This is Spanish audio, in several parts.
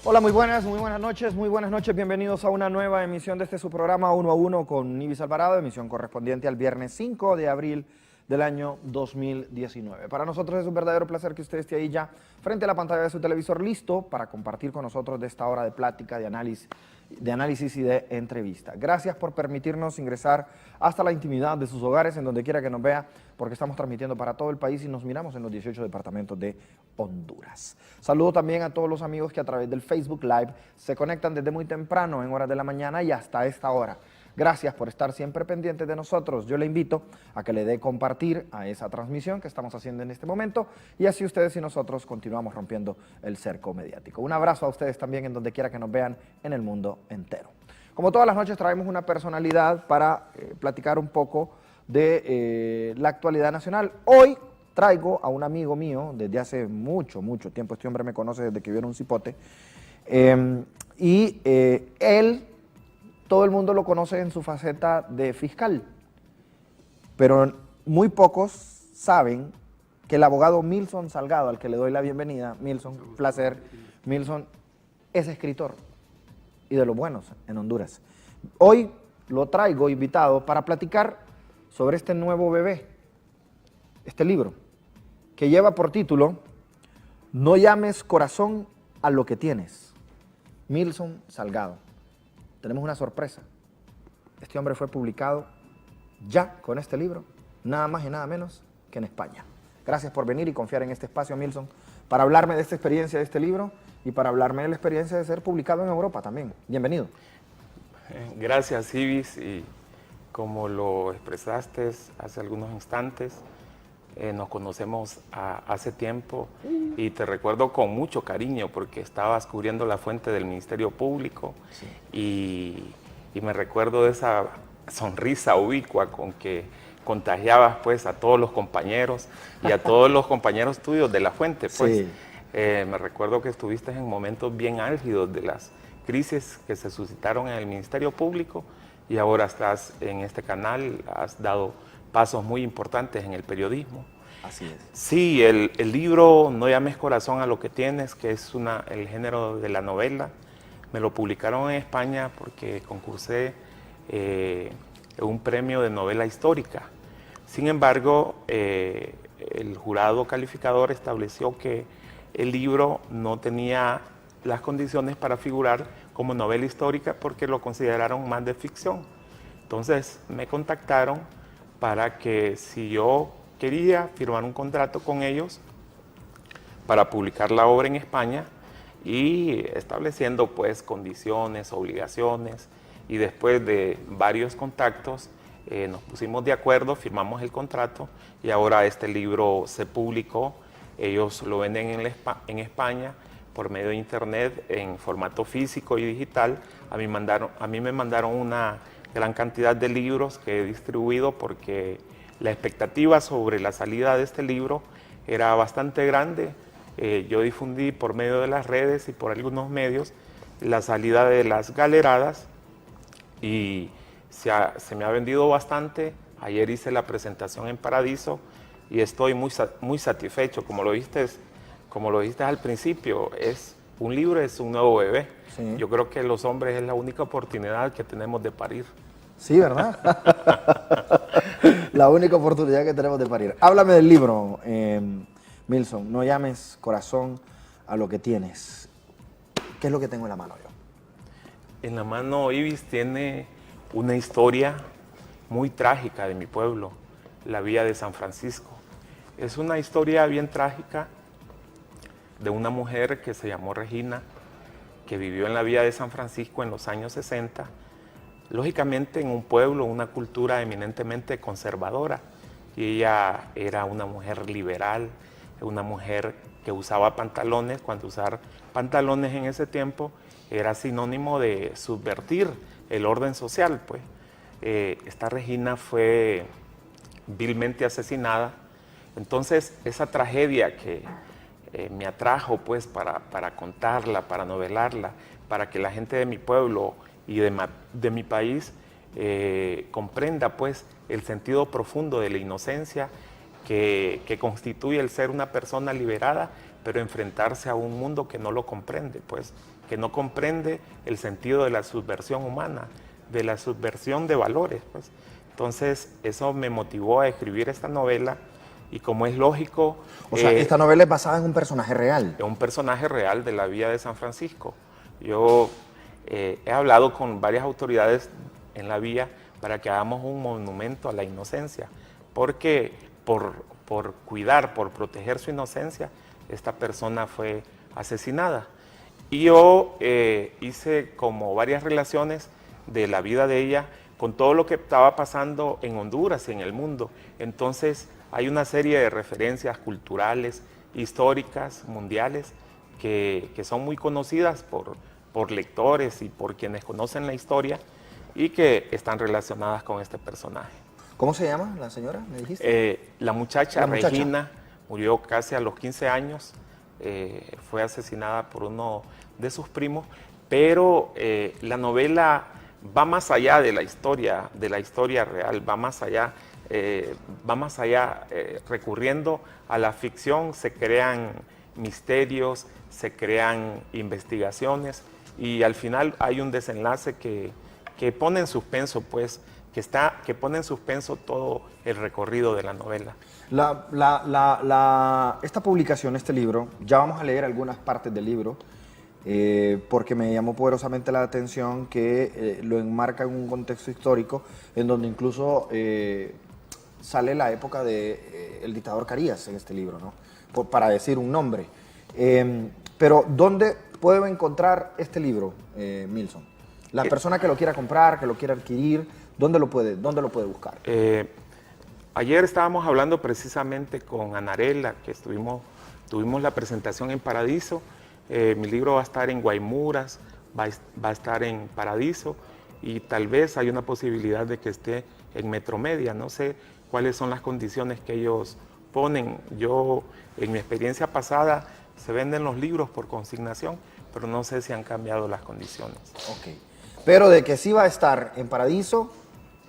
Hola, muy buenas noches, bienvenidos a una nueva emisión de este su programa Uno a Uno con Ibis Alvarado, emisión correspondiente al viernes 5 de abril del año 2019. Para nosotros es un verdadero placer que usted esté ahí ya frente a la pantalla de su televisor, listo para compartir con nosotros de esta hora de plática, de análisis y de entrevista. Gracias por permitirnos ingresar hasta la intimidad de sus hogares, en donde quiera que nos vea, porque estamos transmitiendo para todo el país y nos miramos en los 18 departamentos de Honduras. Saludo también a todos los amigos que a través del Facebook Live se conectan desde muy temprano, en horas de la mañana y hasta esta hora. Gracias por estar siempre pendientes de nosotros. Yo le invito a que le dé compartir a esa transmisión que estamos haciendo en este momento y así ustedes y nosotros continuamos rompiendo el cerco mediático. Un abrazo a ustedes también en donde quiera que nos vean en el mundo entero. Como todas las noches traemos una personalidad para platicar un poco de la actualidad nacional. Hoy traigo a un amigo mío desde hace mucho tiempo. Este hombre me conoce desde que yo era un cipote. Él, todo el mundo lo conoce en su faceta de fiscal, pero muy pocos saben que el abogado Milson Salgado, al que le doy la bienvenida, Milson, placer, Milson es escritor y de los buenos en Honduras. Hoy lo traigo invitado para platicar sobre este nuevo bebé, este libro, que lleva por título No llames corazón a lo que tienes, Milson Salgado. Tenemos una sorpresa. Este hombre fue publicado ya con este libro, nada más y nada menos que en España. Gracias por venir y confiar en este espacio, Milson, para hablarme de esta experiencia de este libro y para hablarme de la experiencia de ser publicado en Europa también. Bienvenido. Gracias, Ibis, y como lo expresaste hace algunos instantes, nos conocemos hace tiempo y te recuerdo con mucho cariño porque estabas cubriendo la fuente del Ministerio Público, sí. y me recuerdo de esa sonrisa ubicua con que contagiabas pues a todos los compañeros y a todos los compañeros tuyos de la fuente. Pues. Sí. Me recuerdo que estuviste en momentos bien álgidos de las crisis que se suscitaron en el Ministerio Público y ahora estás en este canal, has dado pasos muy importantes en el periodismo. Así es. Sí, el libro No llames corazón a lo que tienes, que es el género de la novela, me lo publicaron en España porque concursé un premio de novela histórica. Sin embargo, el jurado calificador estableció que el libro no tenía las condiciones para figurar como novela histórica porque lo consideraron más de ficción. Entonces me contactaron para que si yo quería firmar un contrato con ellos para publicar la obra en España y estableciendo pues condiciones, obligaciones, y después de varios contactos nos pusimos de acuerdo, firmamos el contrato y ahora este libro se publicó. Ellos lo venden en España por medio de internet en formato físico y digital. A mí me mandaron una gran cantidad de libros que he distribuido porque la expectativa sobre la salida de este libro era bastante grande. Yo difundí por medio de las redes y por algunos medios la salida de Las Galeradas y se me ha vendido bastante. Ayer hice la presentación en Paradiso y estoy muy satisfecho. Como lo viste al principio, un libro es un nuevo bebé. Sí. Yo creo que los hombres es la única oportunidad que tenemos de parir. Sí, ¿verdad? La única oportunidad que tenemos de parir. Háblame del libro, Milson. No llames corazón a lo que tienes. ¿Qué es lo que tengo en la mano yo? En la mano Ibis tiene una historia muy trágica de mi pueblo, la Villa de San Francisco. Es una historia bien trágica de una mujer que se llamó Regina, que vivió en la Villa de San Francisco en los años 60, lógicamente en un pueblo, una cultura eminentemente conservadora. Y ella era una mujer liberal, una mujer que usaba pantalones, cuando usar pantalones en ese tiempo era sinónimo de subvertir el orden social. Pues. Esta Regina fue vilmente asesinada. Entonces, esa tragedia que me atrajo pues, para contarla, para novelarla, para que la gente de mi pueblo y de mi país comprenda pues, el sentido profundo de la inocencia que constituye el ser una persona liberada, pero enfrentarse a un mundo que no lo comprende, pues, que no comprende el sentido de la subversión humana, de la subversión de valores, pues. Entonces, eso me motivó a escribir esta novela y como es lógico... O sea, esta novela es basada en un personaje real. Es un personaje real de la vida de San Francisco. Yo he hablado con varias autoridades en la vía para que hagamos un monumento a la inocencia, porque por cuidar, por proteger su inocencia, esta persona fue asesinada. Y yo hice como varias relaciones de la vida de ella con todo lo que estaba pasando en Honduras y en el mundo. Entonces hay una serie de referencias culturales, históricas, mundiales, que son muy conocidas por lectores y por quienes conocen la historia y que están relacionadas con este personaje. ¿Cómo se llama la señora, me dijiste? La muchacha Regina murió casi a los 15 años, fue asesinada por uno de sus primos, pero la novela va más allá de la historia real, va más allá recurriendo a la ficción, se crean misterios, se crean investigaciones y al final hay un desenlace que pone en suspenso, pues, que pone en suspenso todo el recorrido de la novela. Esta publicación, este libro, ya vamos a leer algunas partes del libro, porque me llamó poderosamente la atención que lo enmarca en un contexto histórico en donde incluso sale la época del dictador Carías en este libro, ¿no? Para decir un nombre. Pero ¿dónde puedo encontrar este libro, Milson? La persona que lo quiera comprar, que lo quiera adquirir, ¿dónde lo puede buscar? Ayer estábamos hablando precisamente con Anarela, que tuvimos la presentación en Paradiso. Mi libro va a estar en Guaymuras, va a estar en Paradiso y tal vez hay una posibilidad de que esté en Metromedia. No sé cuáles son las condiciones que ellos ponen. Yo, en mi experiencia pasada, se venden los libros por consignación, pero no sé si han cambiado las condiciones. Ok. Pero de que sí va a estar en Paradiso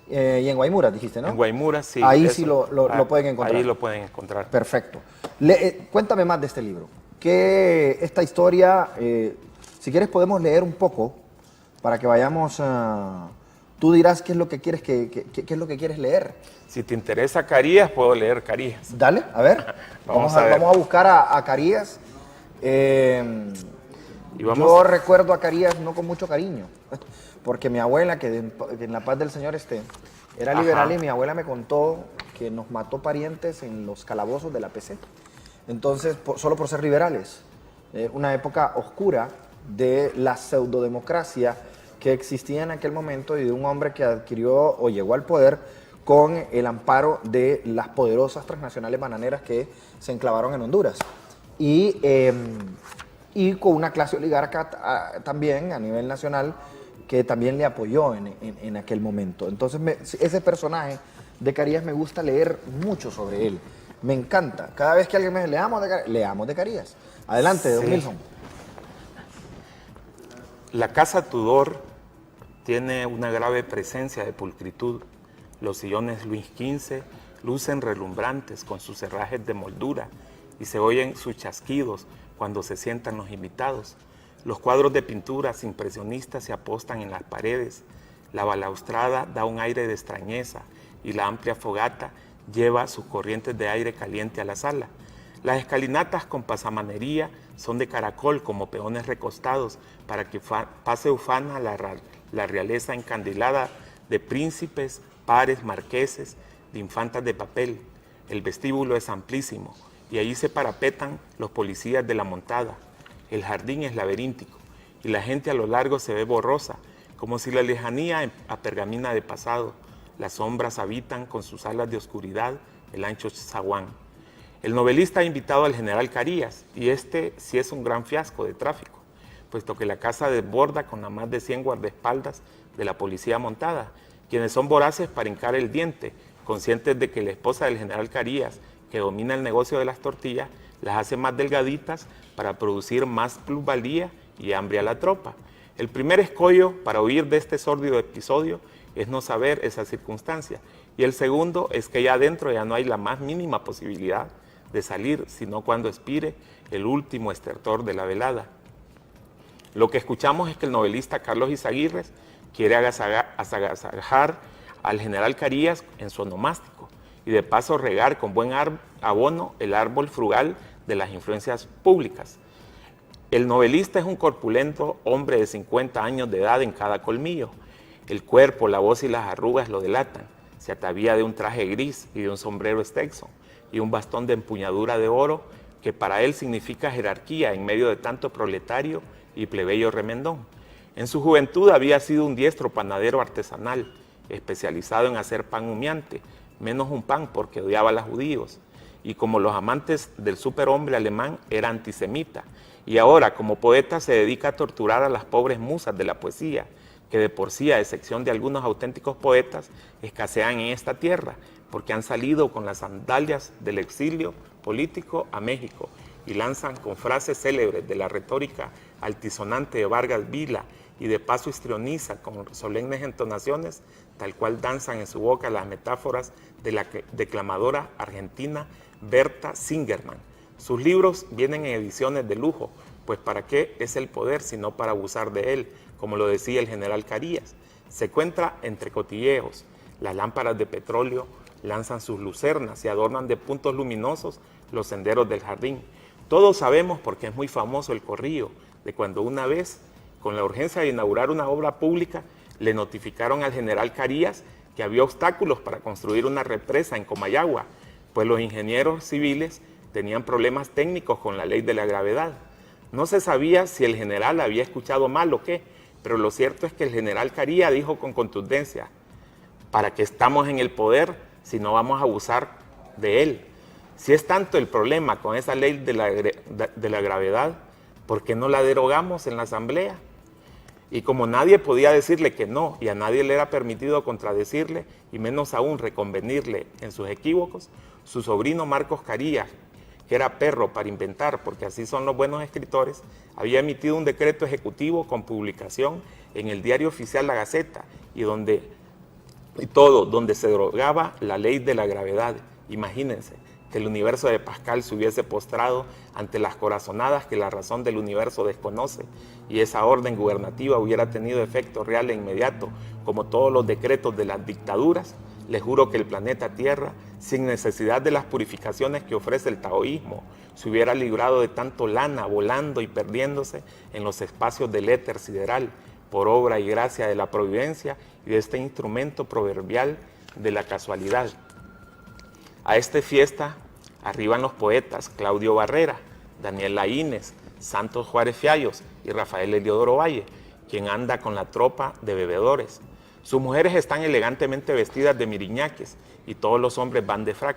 y en Guaymuras, dijiste, ¿no? En Guaymuras, sí. Ahí sí lo pueden encontrar. Ahí lo pueden encontrar. Perfecto. Cuéntame más de este libro. Que esta historia, si quieres podemos leer un poco para que vayamos tú dirás qué es lo que quieres qué es lo que quieres leer. Si te interesa Carías, puedo leer Carías. Dale, a ver. vamos a buscar a Carías. Yo recuerdo a Carías no con mucho cariño, porque mi abuela, que en la paz del Señor esté, era liberal. Ajá. Y mi abuela me contó que nos mató parientes en los calabozos de la PC. Entonces, solo por ser liberales. Una época oscura de la pseudodemocracia que existía en aquel momento y de un hombre que adquirió o llegó al poder con el amparo de las poderosas transnacionales bananeras que se enclavaron en Honduras. Y con una clase oligarca también a nivel nacional que también le apoyó en aquel momento. Entonces, ese personaje de Carías me gusta leer mucho sobre él. Me encanta. Cada vez que alguien me dice, leamos de Carías. Adelante, don Milson. La casa Tudor tiene una grave presencia de pulcritud. Los sillones Luis XV lucen relumbrantes con sus herrajes de moldura y se oyen sus chasquidos cuando se sientan los invitados. Los cuadros de pinturas impresionistas se apostan en las paredes. La balaustrada da un aire de extrañeza y la amplia fogata lleva sus corrientes de aire caliente a la sala. Las escalinatas con pasamanería son de caracol como peones recostados para que pase ufana la realeza encandilada de príncipes, pares, marqueses, de infantas de papel. El vestíbulo es amplísimo y allí se parapetan los policías de la montada. El jardín es laberíntico y la gente a lo largo se ve borrosa, como si la lejanía apergamina de pasado. Las sombras habitan con sus alas de oscuridad el ancho zaguán. El novelista ha invitado al general Carías y este sí es un gran fiasco de tráfico, puesto que la casa desborda con a más de 100 guardaespaldas de la policía montada, quienes son voraces para hincar el diente, conscientes de que la esposa del general Carías, que domina el negocio de las tortillas, las hace más delgaditas para producir más plusvalía y hambre a la tropa. El primer escollo para huir de este sórdido episodio es no saber esa circunstancia, y el segundo es que ya adentro ya no hay la más mínima posibilidad de salir, sino cuando expire el último estertor de la velada. Lo que escuchamos es que el novelista Carlos Izaguirre quiere agasajar al general Carías en su onomástico y de paso regar con buen abono el árbol frugal de las influencias públicas. El novelista es un corpulento hombre de 50 años de edad en cada colmillo. El cuerpo, la voz y las arrugas lo delatan. Se atavía de un traje gris y de un sombrero Stetson y un bastón de empuñadura de oro que para él significa jerarquía en medio de tanto proletario y plebeyo remendón. En su juventud había sido un diestro panadero artesanal, especializado en hacer pan humeante, menos un pan porque odiaba a los judíos. Y como los amantes del superhombre alemán, era antisemita. Y ahora, como poeta, se dedica a torturar a las pobres musas de la poesía, que de por sí, a excepción de algunos auténticos poetas, escasean en esta tierra, porque han salido con las sandalias del exilio político a México y lanzan con frases célebres de la retórica altisonante de Vargas Vila y de paso histrioniza con solemnes entonaciones, tal cual danzan en su boca las metáforas de la declamadora argentina Berta Singerman. Sus libros vienen en ediciones de lujo, pues ¿para qué es el poder sino para abusar de él? Como lo decía el general Carías. Se encuentra entre cotilleos. Las lámparas de petróleo lanzan sus lucernas y adornan de puntos luminosos los senderos del jardín. Todos sabemos, porque es muy famoso el corrillo, de cuando una vez, con la urgencia de inaugurar una obra pública, le notificaron al general Carías que había obstáculos para construir una represa en Comayagua, pues los ingenieros civiles tenían problemas técnicos con la ley de la gravedad. No se sabía si el general había escuchado mal o qué, pero lo cierto es que el general Carías dijo con contundencia: ¿para qué estamos en el poder si no vamos a abusar de él? Si es tanto el problema con esa ley de la gravedad, ¿por qué no la derogamos en la asamblea? Y como nadie podía decirle que no, y a nadie le era permitido contradecirle, y menos aún reconvenirle en sus equívocos, su sobrino Marcos Carías, que era perro para inventar, porque así son los buenos escritores, había emitido un decreto ejecutivo con publicación en el diario oficial La Gaceta, donde se derogaba la ley de la gravedad. Imagínense que el universo de Pascal se hubiese postrado ante las corazonadas que la razón del universo desconoce, y esa orden gubernativa hubiera tenido efecto real e inmediato, como todos los decretos de las dictaduras. Les juro que el planeta Tierra, sin necesidad de las purificaciones que ofrece el taoísmo, se hubiera librado de tanto lana volando y perdiéndose en los espacios del éter sideral, por obra y gracia de la providencia y de este instrumento proverbial de la casualidad. A esta fiesta arriban los poetas Claudio Barrera, Daniel Laínez, Santos Juárez Fiallos y Rafael Eliodoro Valle, quien anda con la tropa de bebedores. Sus mujeres están elegantemente vestidas de miriñaques y todos los hombres van de frac.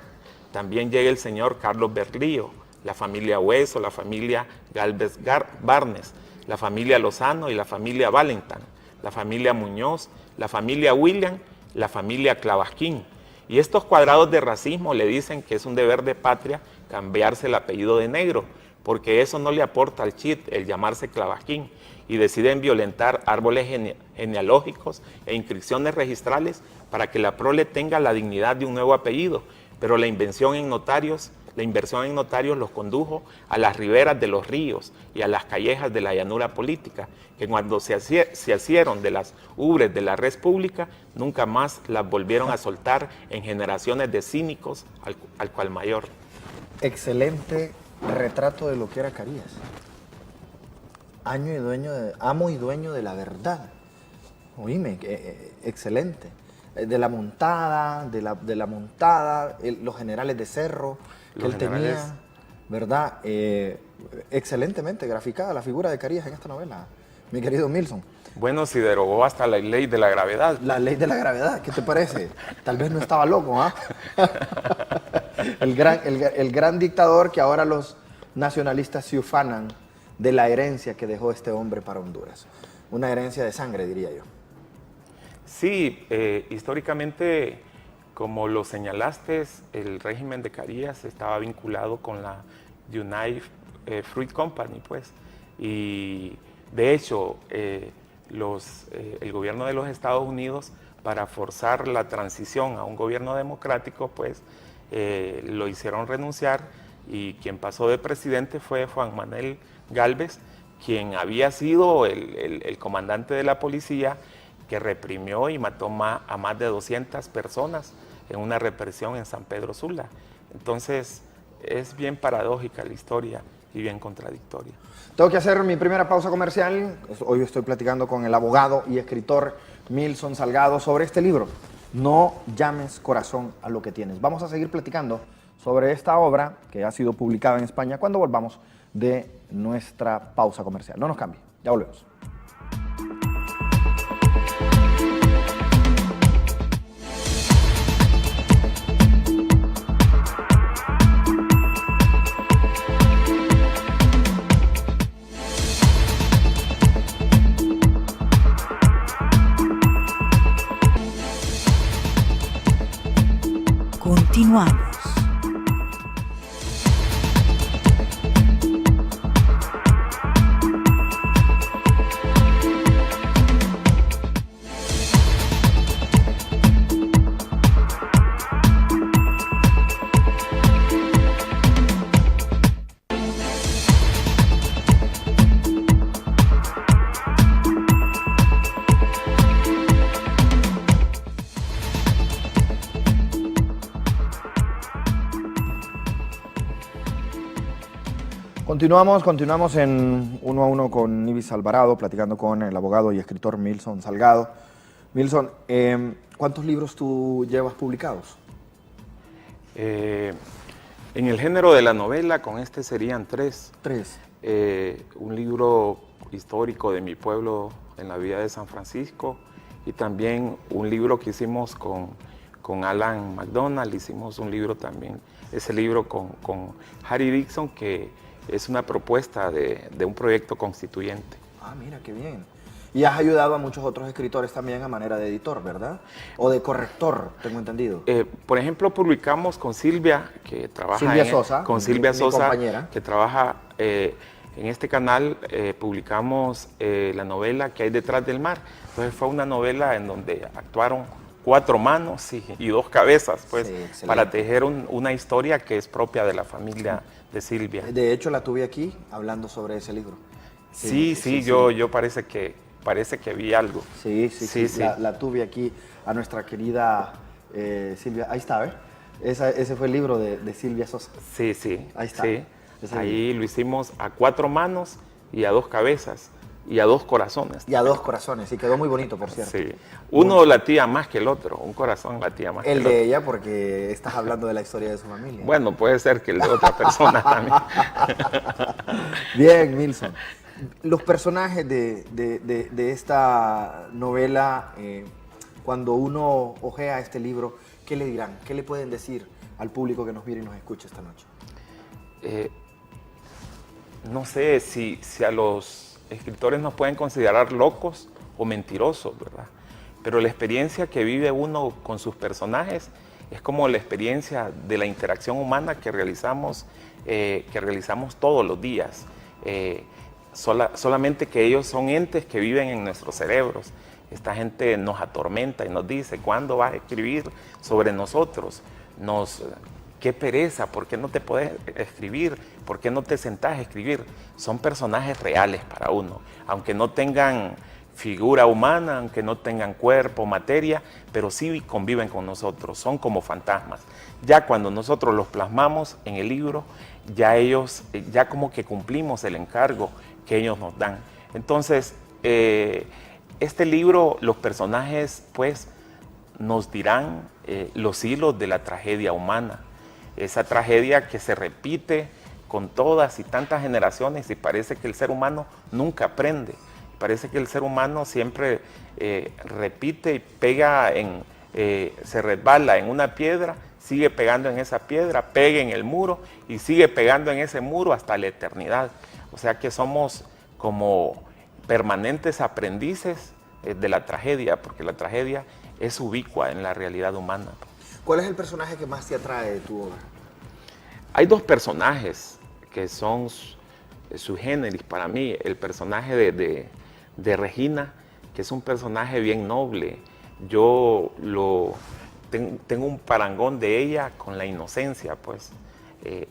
También llega el señor Carlos Berlío, la familia Hueso, la familia Galvez Barnes, la familia Lozano y la familia Valentin, la familia Muñoz, la familia William, la familia Clavasquín. Y estos cuadrados de racismo le dicen que es un deber de patria cambiarse el apellido de negro, porque eso no le aporta al chit el llamarse Clavasquín, y deciden violentar árboles genealógicos e inscripciones registrales para que la prole tenga la dignidad de un nuevo apellido, pero la inversión en notarios los condujo a las riberas de los ríos y a las callejas de la llanura política, que cuando se asieron de las ubres de la res pública, nunca más las volvieron a soltar en generaciones de cínicos al cual mayor. Excelente retrato de lo que era Carías. Amo y dueño de la verdad. Oíme, excelente. De la montada, los generales de Cerro que él tenía, ¿verdad? Excelentemente graficada la figura de Carías en esta novela, mi querido Milson. Bueno, si derogó hasta la ley de la gravedad. La ley de la gravedad, ¿qué te parece? Tal vez no estaba loco, ¿ah? El gran dictador que ahora los nacionalistas se ufanan de la herencia que dejó este hombre para Honduras. Una herencia de sangre, diría yo. Sí, históricamente, como lo señalaste, el régimen de Carías estaba vinculado con la United Fruit Company, pues. Y de hecho, el gobierno de los Estados Unidos, para forzar la transición a un gobierno democrático, pues, lo hicieron renunciar y quien pasó de presidente fue Juan Manuel Gálvez, quien había sido el comandante de la policía que reprimió y mató a más de 200 personas en una represión en San Pedro Sula. Entonces, es bien paradójica la historia y bien contradictoria. Tengo que hacer mi primera pausa comercial. Hoy estoy platicando con el abogado y escritor Milson Salgado sobre este libro, No llames corazón a lo que tienes. Vamos a seguir platicando sobre esta obra que ha sido publicada en España cuando volvamos de nuestra pausa comercial. No nos cambie, ya volvemos. Continuamos. Continuamos en Uno a Uno con Nivis Alvarado, platicando con el abogado y escritor Milson Salgado. Milson, ¿cuántos libros tú llevas publicados? En el género de la novela, con este serían 3. 3. Un libro histórico de mi pueblo en la villa de San Francisco y también un libro que hicimos con Alan McDonald, hicimos un libro también, ese libro con Harry Dixon, que es una propuesta de un proyecto constituyente. Ah, mira, qué bien. Y has ayudado a muchos otros escritores también a manera de editor, ¿verdad? O de corrector, tengo entendido. Por ejemplo, publicamos con Silvia, que trabaja con Silvia Sosa, compañera, que trabaja en este canal. Publicamos la novela que hay detrás del mar. Entonces fue una novela en donde actuaron 4 manos y 2 cabezas, pues, sí, para tejer una historia que es propia de la familia de Silvia. De hecho, la tuve aquí hablando sobre ese libro. Sí, yo parece que vi algo. Sí. La tuve aquí a nuestra querida Silvia. Ahí está, ¿ves? Ese fue el libro de Silvia Sosa. Sí. Ahí está. Sí. Ahí lo hicimos a 4 manos y a 2 cabezas. Y a 2 corazones. Y a 2 corazones, y quedó muy bonito, por cierto. Sí. Uno latía más que el otro, un corazón latía más que el otro. El de ella, porque estás hablando de la historia de su familia. Bueno, puede ser que el de otra persona también. Bien, Milson. Los personajes de esta novela, cuando uno ojea este libro, ¿qué le dirán? ¿Qué le pueden decir al público que nos mira y nos escucha esta noche? No sé si a los escritores nos pueden considerar locos o mentirosos, ¿verdad? Pero la experiencia que vive uno con sus personajes es como la experiencia de la interacción humana que realizamos todos los días. Solamente que ellos son entes que viven en nuestros cerebros. Esta gente nos atormenta y nos dice, ¿cuándo vas a escribir sobre nosotros? Qué pereza, ¿por qué no te puedes escribir? ¿Por qué no te sentás a escribir? Son personajes reales para uno, aunque no tengan figura humana, aunque no tengan cuerpo, materia, pero sí conviven con nosotros, son como fantasmas. Ya cuando nosotros los plasmamos en el libro, ya como que cumplimos el encargo que ellos nos dan. Entonces, este libro, los personajes, pues, nos dirán los hilos de la tragedia humana. Esa tragedia que se repite con todas y tantas generaciones y parece que el ser humano nunca aprende. Parece que el ser humano siempre repite y pega, se resbala en una piedra, sigue pegando en esa piedra, pega en el muro y sigue pegando en ese muro hasta la eternidad. O sea que somos como permanentes aprendices de la tragedia, porque la tragedia es ubicua en la realidad humana. ¿Cuál es el personaje que más te atrae de tu obra? Hay 2 personajes que son sui generis para mí. El personaje de Regina, que es un personaje bien noble. Yo tengo un parangón de ella con la inocencia, pues.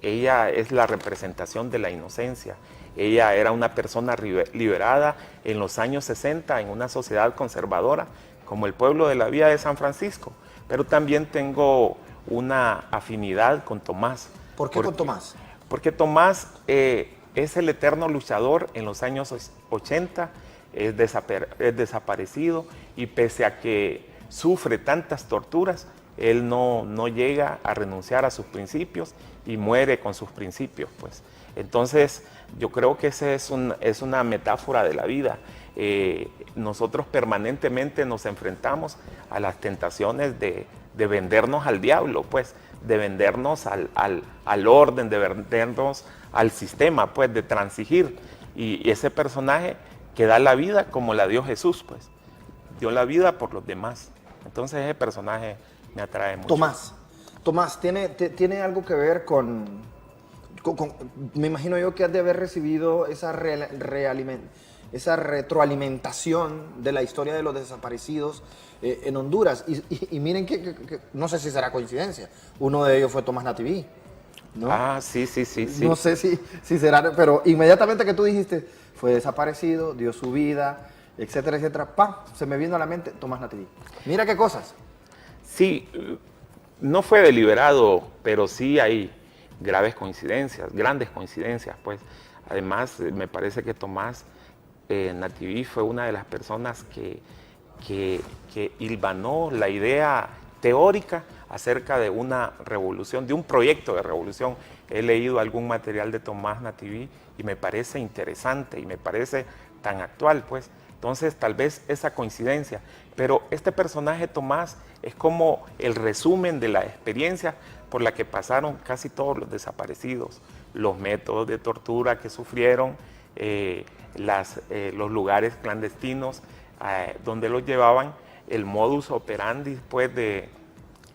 ella es la representación de la inocencia. Ella era una persona liberada en los años 60 en una sociedad conservadora, como el pueblo de la Villa de San Francisco. Pero también tengo una afinidad con Tomás. ¿Por qué con Tomás? Porque Tomás es el eterno luchador en los años 80, es desaparecido, y pese a que sufre tantas torturas, él no llega a renunciar a sus principios y muere con sus principios, pues. Entonces, yo creo que esa es una metáfora de la vida. Nosotros permanentemente nos enfrentamos a las tentaciones de vendernos al diablo, pues, de vendernos al orden, de vendernos al sistema, pues, de transigir. Y ese personaje que da la vida como la dio Jesús, pues, dio la vida por los demás. Entonces ese personaje me atrae mucho. Tomás, ¿tiene algo que ver con me imagino yo que has de haber recibido esa retroalimentación de la historia de los desaparecidos en Honduras? Y miren que no sé si será coincidencia, uno de ellos fue Tomás Nativí, ¿no? Ah, sí. No sé si será, pero inmediatamente que tú dijiste, fue desaparecido, dio su vida, etcétera, etcétera, ¡pam!, se me vino a la mente Tomás Nativí. Mira qué cosas. Sí, no fue deliberado, pero sí hay graves coincidencias, grandes coincidencias, pues. Además, me parece que Tomás Nativí fue una de las personas que hilvanó la idea teórica acerca de una revolución, de un proyecto de revolución. He leído algún material de Tomás Nativí y me parece interesante y me parece tan actual, pues. Entonces, tal vez esa coincidencia, pero este personaje Tomás es como el resumen de la experiencia por la que pasaron casi todos los desaparecidos, los métodos de tortura que sufrieron, los lugares clandestinos donde los llevaban, el modus operandi, pues, de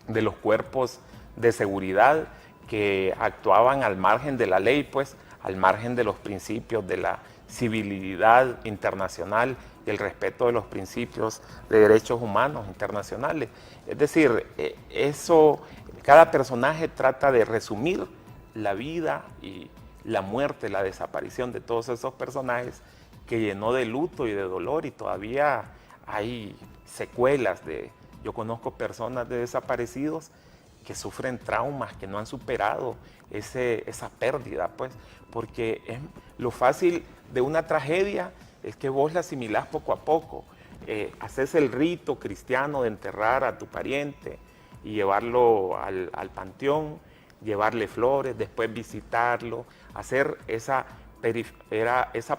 los cuerpos de seguridad que actuaban al margen de la ley, pues, al margen de los principios de la civilidad internacional y el respeto de los principios de derechos humanos internacionales. Es decir, cada personaje trata de resumir la vida y la muerte, la desaparición de todos esos personajes que llenó de luto y de dolor, y todavía hay secuelas yo conozco personas de desaparecidos que sufren traumas, que no han superado esa pérdida, pues, porque lo fácil de una tragedia es que vos la asimilás poco a poco. Haces el rito cristiano de enterrar a tu pariente y llevarlo al panteón, llevarle flores, después visitarlo, hacer esa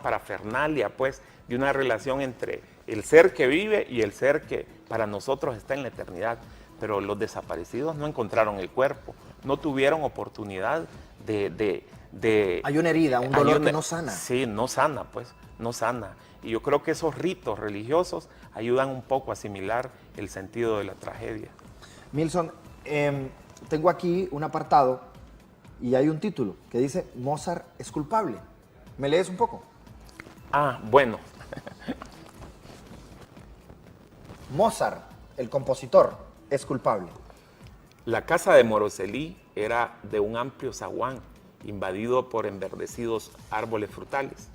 parafernalia, pues, de una relación entre el ser que vive y el ser que para nosotros está en la eternidad. Pero los desaparecidos no encontraron el cuerpo, no tuvieron oportunidad de hay una herida, un dolor que no sana. Sí, no sana, pues, no sana. Y yo creo que esos ritos religiosos ayudan un poco a asimilar el sentido de la tragedia. Milson, tengo aquí un apartado y hay un título que dice Mozart es culpable. ¿Me lees un poco? Ah, bueno. Mozart, el compositor, es culpable. La casa de Moroselí era de un amplio zaguán invadido por enverdecidos árboles frutales.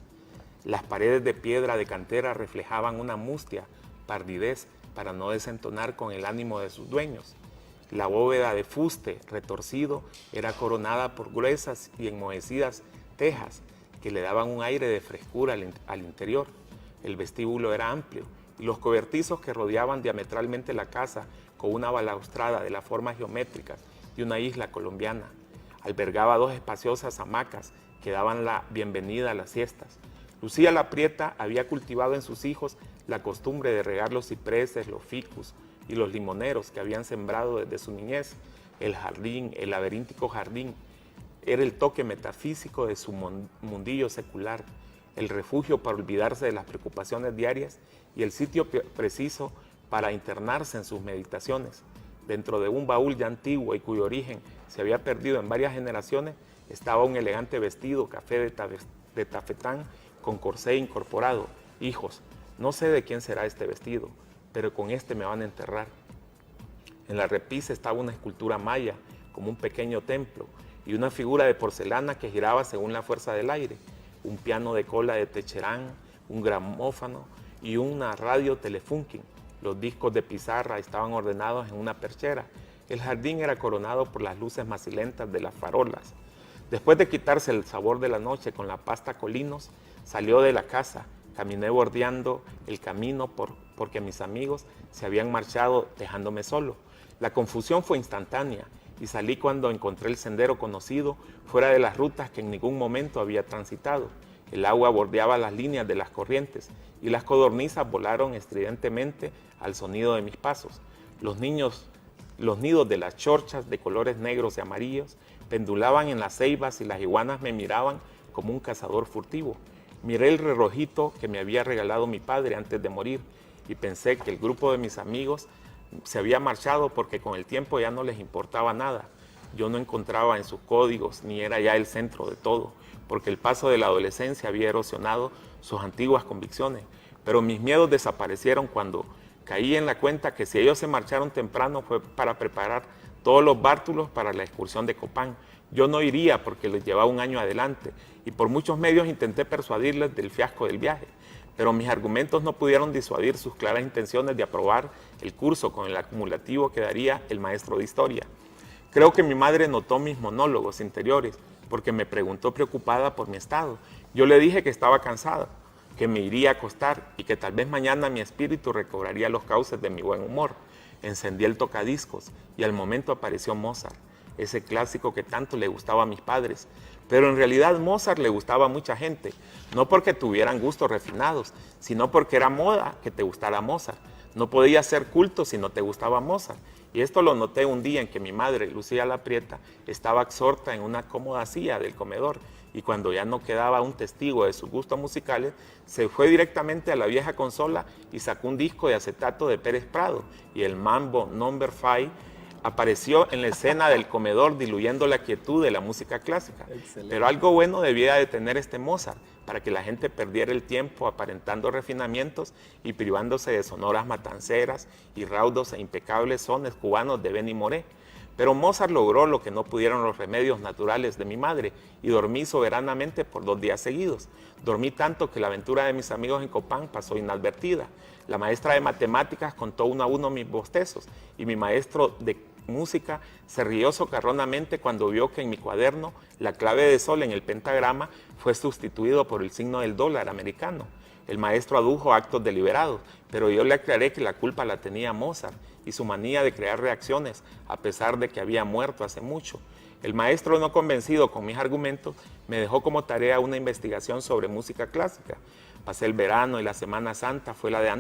Las paredes de piedra de cantera reflejaban una mustia pardidez para no desentonar con el ánimo de sus dueños. La bóveda de fuste retorcido era coronada por gruesas y enmohecidas tejas que le daban un aire de frescura al interior. El vestíbulo era amplio y los cobertizos que rodeaban diametralmente la casa con una balaustrada de las formas geométricas de una isla colombiana. Albergaba dos espaciosas hamacas que daban la bienvenida a las siestas. Lucía la Prieta había cultivado en sus hijos la costumbre de regar los cipreses, los ficus y los limoneros que habían sembrado desde su niñez. El jardín, el laberíntico jardín, era el toque metafísico de su mundillo secular, el refugio para olvidarse de las preocupaciones diarias y el sitio preciso para internarse en sus meditaciones. Dentro de un baúl ya antiguo y cuyo origen se había perdido en varias generaciones, estaba un elegante vestido café de tafetán con corsé incorporado. Hijos, no sé de quién será este vestido, pero con este me van a enterrar. En la repisa estaba una escultura maya, como un pequeño templo, y una figura de porcelana que giraba según la fuerza del aire, un piano de cola de Techerán, un gramófono y una radio Telefunken. Los discos de pizarra estaban ordenados en una perchera. El jardín era coronado por las luces macilentas de las farolas. Después de quitarse el sabor de la noche con la pasta Colinos, salió de la casa. Caminé bordeando el camino porque mis amigos se habían marchado dejándome solo. La confusión fue instantánea y salí cuando encontré el sendero conocido fuera de las rutas que en ningún momento había transitado. El agua bordeaba las líneas de las corrientes y las codornizas volaron estridentemente al sonido de mis pasos. Los nidos de las chorchas de colores negros y amarillos pendulaban en las ceibas y las iguanas me miraban como un cazador furtivo. Miré el relojito que me había regalado mi padre antes de morir y pensé que el grupo de mis amigos se había marchado porque con el tiempo ya no les importaba nada. Yo no encontraba en sus códigos ni era ya el centro de todo, porque el paso de la adolescencia había erosionado sus antiguas convicciones. Pero mis miedos desaparecieron cuando caí en la cuenta que si ellos se marcharon temprano fue para preparar todos los bártulos para la excursión de Copán. Yo no iría porque les llevaba un año adelante y por muchos medios intenté persuadirles del fiasco del viaje, pero mis argumentos no pudieron disuadir sus claras intenciones de aprobar el curso con el acumulativo que daría el maestro de historia. Creo que mi madre notó mis monólogos interiores porque me preguntó preocupada por mi estado. Yo le dije que estaba cansada, que me iría a acostar y que tal vez mañana mi espíritu recobraría los cauces de mi buen humor. Encendí el tocadiscos y al momento apareció Mozart, ese clásico que tanto le gustaba a mis padres. Pero en realidad Mozart le gustaba a mucha gente, no porque tuvieran gustos refinados, sino porque era moda que te gustara Mozart. No podías ser culto si no te gustaba Mozart. Y esto lo noté un día en que mi madre, Lucía La Prieta, estaba absorta en una cómoda silla del comedor y cuando ya no quedaba un testigo de sus gustos musicales, se fue directamente a la vieja consola y sacó un disco de acetato de Pérez Prado y el Mambo No. 5 apareció en la escena del comedor diluyendo la quietud de la música clásica. Excelente. Pero algo bueno debía de tener este Mozart para que la gente perdiera el tiempo aparentando refinamientos y privándose de sonoras matanceras y raudos e impecables sones cubanos de Benny Moré. Pero Mozart logró lo que no pudieron los remedios naturales de mi madre y dormí soberanamente por 2 días seguidos. Dormí tanto que la aventura de mis amigos en Copán pasó inadvertida. La maestra de matemáticas contó uno a uno mis bostezos y mi maestro de música se rió socarronamente cuando vio que en mi cuaderno la clave de sol en el pentagrama fue sustituido por el signo del dólar americano. El maestro adujo actos deliberados, pero yo le aclaré que la culpa la tenía Mozart y su manía de crear reacciones, a pesar de que había muerto hace mucho. El maestro, no convencido con mis argumentos, me dejó como tarea una investigación sobre música clásica. Pasé el verano y la Semana Santa fue la de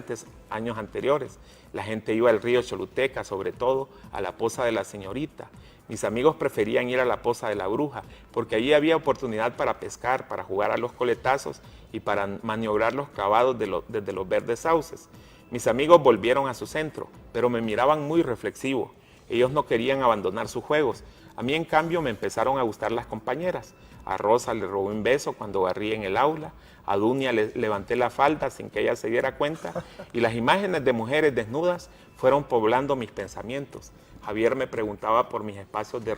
años anteriores. La gente iba al río Choluteca, sobre todo a la Poza de la Señorita. Mis amigos preferían ir a la Poza de la Bruja, porque allí había oportunidad para pescar, para jugar a los coletazos y para maniobrar los clavados desde los verdes sauces. Mis amigos volvieron a su centro, pero me miraban muy reflexivo. Ellos no querían abandonar sus juegos. A mí, en cambio, me empezaron a gustar las compañeras. A Rosa le robé un beso cuando barrí en el aula. A Dunia le levanté la falda sin que ella se diera cuenta. Y las imágenes de mujeres desnudas fueron poblando mis pensamientos. Javier me preguntaba por mis espacios de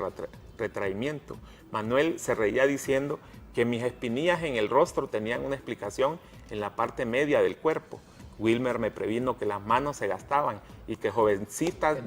retraimiento. Manuel se reía diciendo que mis espinillas en el rostro tenían una explicación en la parte media del cuerpo. Wilmer me previno que las manos se gastaban y que jovencitas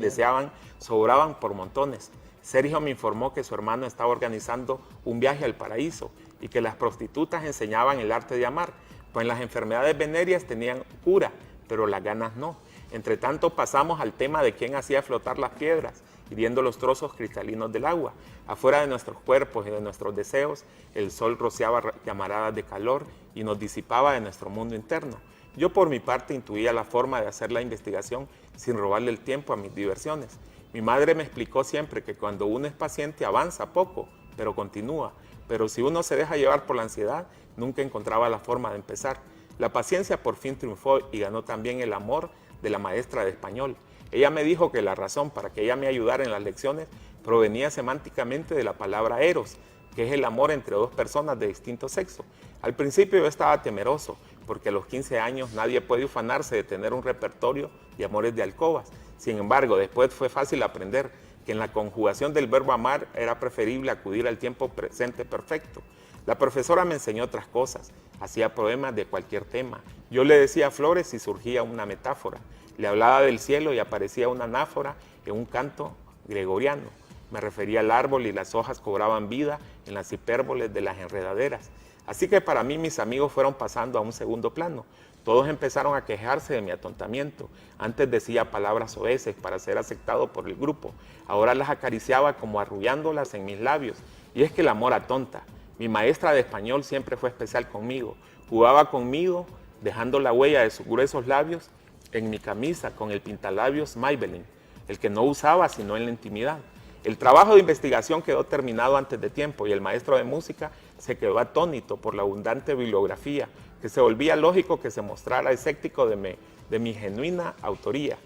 sobraban por montones. Sergio me informó que su hermano estaba organizando un viaje al paraíso y que las prostitutas enseñaban el arte de amar, pues las enfermedades venéreas tenían cura, pero las ganas no. Entre tanto pasamos al tema de quién hacía flotar las piedras, hiriendo los trozos cristalinos del agua. Afuera de nuestros cuerpos y de nuestros deseos, el sol rociaba llamaradas de calor y nos disipaba de nuestro mundo interno. Yo por mi parte intuía la forma de hacer la investigación sin robarle el tiempo a mis diversiones. Mi madre me explicó siempre que cuando uno es paciente avanza poco, pero continúa. Pero si uno se deja llevar por la ansiedad, nunca encontraba la forma de empezar. La paciencia por fin triunfó y ganó también el amor de la maestra de español. Ella me dijo que la razón para que ella me ayudara en las lecciones provenía semánticamente de la palabra eros, que es el amor entre dos personas de distinto sexo. Al principio yo estaba temeroso, porque a los 15 años nadie puede ufanarse de tener un repertorio de amores de alcobas. Sin embargo, después fue fácil aprender que en la conjugación del verbo amar era preferible acudir al tiempo presente perfecto. La profesora me enseñó otras cosas, hacía poemas de cualquier tema. Yo le decía flores y surgía una metáfora. Le hablaba del cielo y aparecía una anáfora en un canto gregoriano. Me refería al árbol y las hojas cobraban vida en las hipérboles de las enredaderas. Así que para mí mis amigos fueron pasando a un segundo plano. Todos empezaron a quejarse de mi atontamiento. Antes decía palabras soeces para ser aceptado por el grupo. Ahora las acariciaba como arrullándolas en mis labios. Y es que el amor atonta. Mi maestra de español siempre fue especial conmigo. Jugaba conmigo, dejando la huella de sus gruesos labios en mi camisa con el pintalabios Maybelline, el que no usaba sino en la intimidad. El trabajo de investigación quedó terminado antes de tiempo y el maestro de música se quedó atónito por la abundante bibliografía, que se volvía lógico que se mostrara escéptico de mi genuina autoría.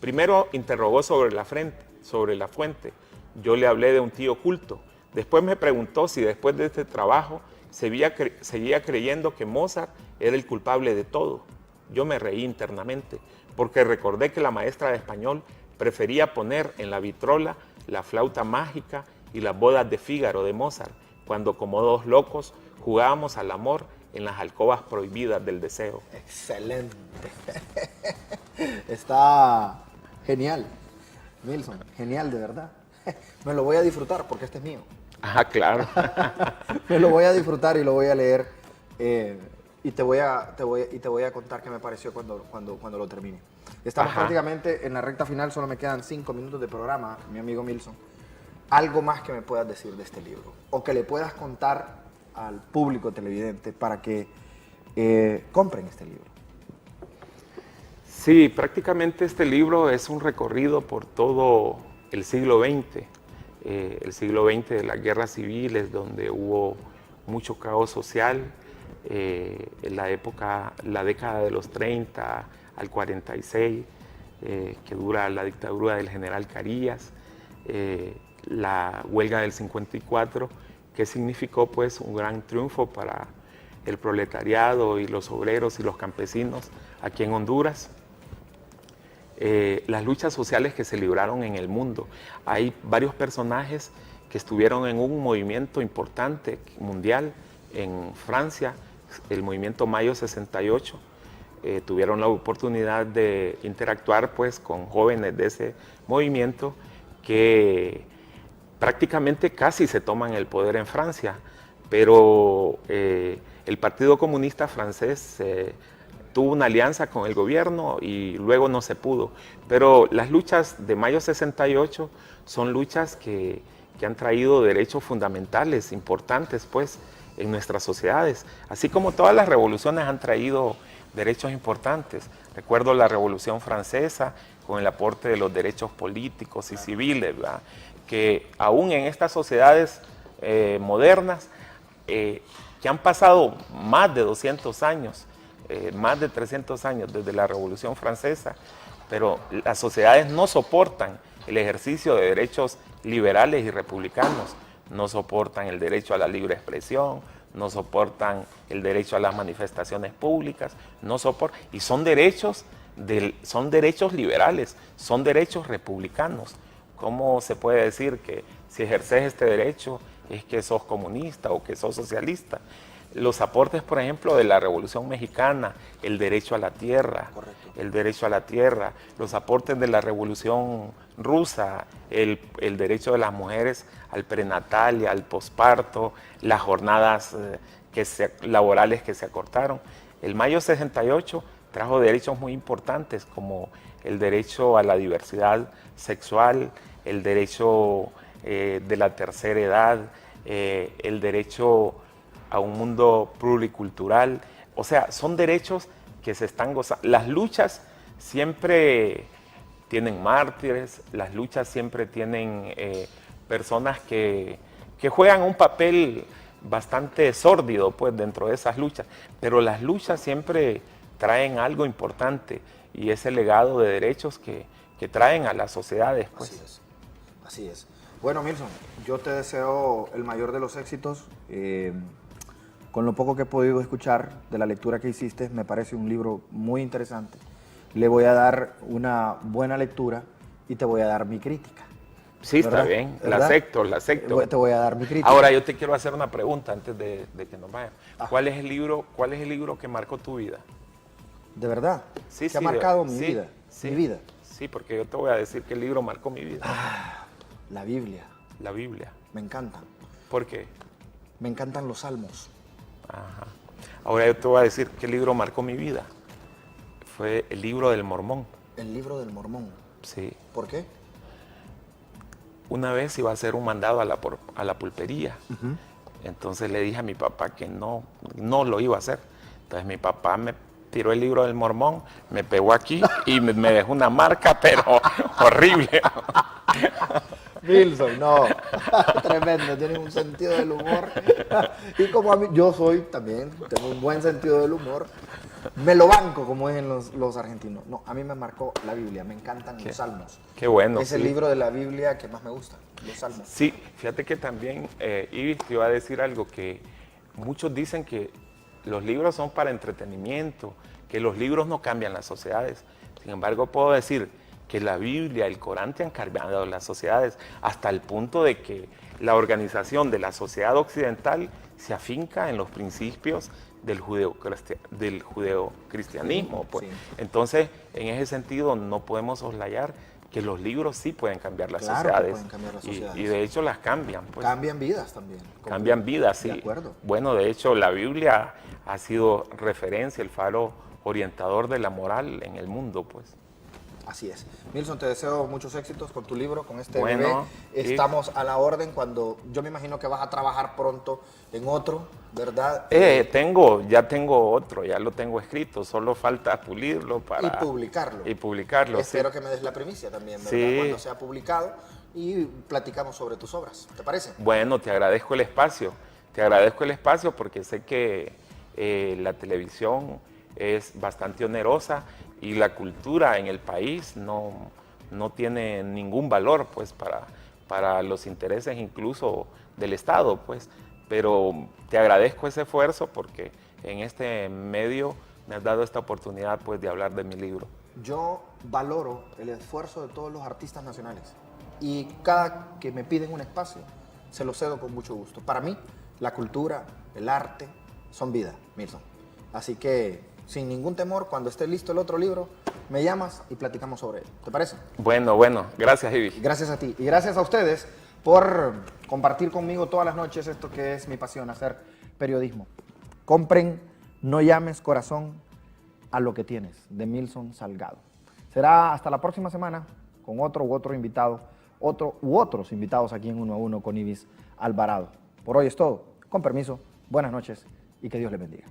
Primero interrogó sobre la fuente. Yo le hablé de un tío culto. Después me preguntó si después de este trabajo seguía creyendo que Mozart era el culpable de todo. Yo me reí internamente, porque recordé que la maestra de español prefería poner en la vitrola la flauta mágica y las bodas de Fígaro de Mozart, cuando como dos locos jugábamos al amor en las alcobas prohibidas del deseo. Excelente. Está genial, Milson, genial de verdad. Me lo voy a disfrutar porque este es mío. Ah, claro. Me lo voy a disfrutar y lo voy a leer y te voy a contar qué me pareció cuando lo termine. Estamos prácticamente en la recta final, solo me quedan 5 minutos de programa, mi amigo Milson. ¿Algo más que me puedas decir de este libro? O que le puedas contar al público televidente para que compren este libro. Sí, prácticamente este libro es un recorrido por todo el siglo XX. El siglo XX de las guerras civiles, donde hubo mucho caos social, en la década de los 30 al 46, que dura la dictadura del general Carías, la huelga del 54, que significó pues un gran triunfo para el proletariado y los obreros y los campesinos aquí en Honduras. Las luchas sociales que se libraron en el mundo. Hay varios personajes que estuvieron en un movimiento importante mundial en Francia, el movimiento Mayo 68. Tuvieron la oportunidad de interactuar pues con jóvenes de ese movimiento que prácticamente casi se toman el poder en Francia, pero el Partido Comunista francés tuvo una alianza con el gobierno y luego no se pudo. Pero las luchas de Mayo 68 son luchas que han traído derechos fundamentales importantes pues, en nuestras sociedades, así como todas las revoluciones han traído derechos importantes. Recuerdo la Revolución Francesa con el aporte de los derechos políticos y civiles, ¿verdad? Que aún en estas sociedades modernas, que han pasado más de 200 años, más de 300 años desde la Revolución Francesa, pero las sociedades no soportan el ejercicio de derechos liberales y republicanos, no soportan el derecho a la libre expresión, no soportan el derecho a las manifestaciones públicas, y son derechos liberales, son derechos republicanos. ¿Cómo se puede decir que si ejerces este derecho es que sos comunista o que sos socialista? Los aportes, por ejemplo, de la Revolución Mexicana, el derecho a la tierra, los aportes de la Revolución Rusa, el derecho de las mujeres al prenatal y al posparto, las jornadas laborales que se acortaron. El Mayo 68 trajo derechos muy importantes como el derecho a la diversidad sexual, el derecho de la tercera edad, el derecho a un mundo pluricultural. O sea, son derechos que se están gozando. Las luchas siempre tienen mártires, las luchas siempre tienen personas que juegan un papel bastante sórdido pues, dentro de esas luchas, pero las luchas siempre traen algo importante y ese legado de derechos que traen a las sociedades. Pues. Así es. Bueno, Milson, yo te deseo el mayor de los éxitos. Con lo poco que he podido escuchar de la lectura que hiciste, me parece un libro muy interesante. Le voy a dar una buena lectura y te voy a dar mi crítica. Sí, está ¿verdad? bien, la ¿Verdad? acepto, la acepto. Te voy a dar mi crítica. Ahora yo te quiero hacer una pregunta antes de que nos vayan. Ah. ¿Cuál es el libro que marcó tu vida? ¿De verdad? Sí, ¿Qué ha marcado mi sí, vida? sí. Mi vida. Sí, porque yo te voy a decir que el libro marcó mi vida. La Biblia. La Biblia. Me encanta. ¿Por qué? Me encantan los salmos. Ajá. Ahora yo te voy a decir qué libro marcó mi vida. Fue el libro del Mormón. El libro del Mormón. Sí. ¿Por qué? Una vez iba a hacer un mandado a la pulpería. Entonces le dije a mi papá que no lo iba a hacer. Entonces mi papá me tiró el libro del Mormón, me pegó aquí y me dejó una marca, pero horrible. Wilson, no. Tremendo, tienes un sentido del humor. Y como a mí, yo soy también, tengo un buen sentido del humor. Me lo banco, como dicen los argentinos. No, a mí me marcó la Biblia, me encantan los salmos. Qué bueno. Es el sí. libro de la Biblia que más me gusta, los salmos. Sí, fíjate que también, Ivis, te iba a decir algo, que muchos dicen que los libros son para entretenimiento, que los libros no cambian las sociedades. Sin embargo, puedo decir que la Biblia, el Corán te han cambiado las sociedades hasta el punto de que la organización de la sociedad occidental se afinca en los principios del judeocristianismo. Pues. Sí. Entonces, en ese sentido, no podemos soslayar que los libros sí pueden cambiar las Claro que sociedades. pueden cambiar las sociedades. Y de hecho las cambian. Pues. Cambian vidas también. Cambian vidas, sí. De acuerdo. Bueno, de hecho, la Biblia ha sido referencia, el faro orientador de la moral en el mundo, pues. Así es. Milson, te deseo muchos éxitos con tu libro, con este Bueno, bebé. Estamos a la orden cuando yo me imagino que vas a trabajar pronto en otro, ¿verdad? Ya tengo otro, ya lo tengo escrito, solo falta pulirlo para... Y publicarlo. Y publicarlo, Espero sí. que me des la primicia también, ¿verdad? Sí. Cuando sea publicado y platicamos sobre tus obras, ¿te parece? Bueno, te agradezco el espacio porque sé que la televisión es bastante onerosa y la cultura en el país no tiene ningún valor pues para los intereses incluso del Estado, pues. Pero te agradezco ese esfuerzo porque en este medio me has dado esta oportunidad pues de hablar de mi libro. Yo valoro el esfuerzo de todos los artistas nacionales y cada que me piden un espacio se lo cedo con mucho gusto. Para mí, la cultura, el arte son vida, Milson. Así que, sin ningún temor, cuando esté listo el otro libro, me llamas y platicamos sobre él. ¿Te parece? Bueno, gracias, Ivy. Gracias a ti y gracias a ustedes por compartir conmigo todas las noches esto que es mi pasión, hacer periodismo. Compren No llames corazón a lo que tienes, de Milson Salgado. Será hasta la próxima semana con otro invitado, otros invitados aquí en 1 a 1 con Ibis Alvarado. Por hoy es todo. Con permiso, buenas noches y que Dios les bendiga.